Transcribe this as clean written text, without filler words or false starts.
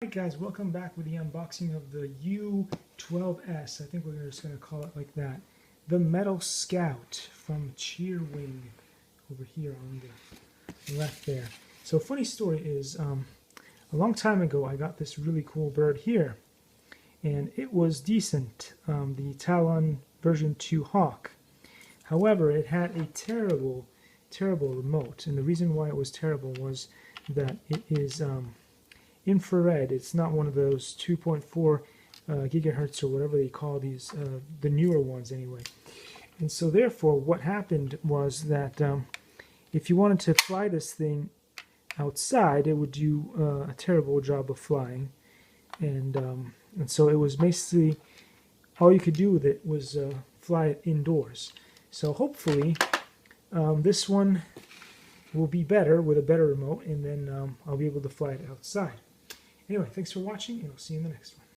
Alright guys, welcome back with the unboxing of the u12s. I think we're just going to call it like that. The Metal Scout from Cheerwing over here on the left there. So funny story is, a long time ago I got this really cool bird here. And it was decent, the Talon version 2 Hawk. However, it had a terrible remote. And the reason why it was terrible was that it is infrared. It's not one of those 2.4 gigahertz or whatever they call these, the newer ones anyway. And so therefore what happened was that if you wanted to fly this thing outside, it would do a terrible job of flying. And so it was basically all you could do with it was fly it indoors. So hopefully this one will be better with a better remote, and then I'll be able to fly it outside. Anyway, thanks for watching, and I'll see you in the next one.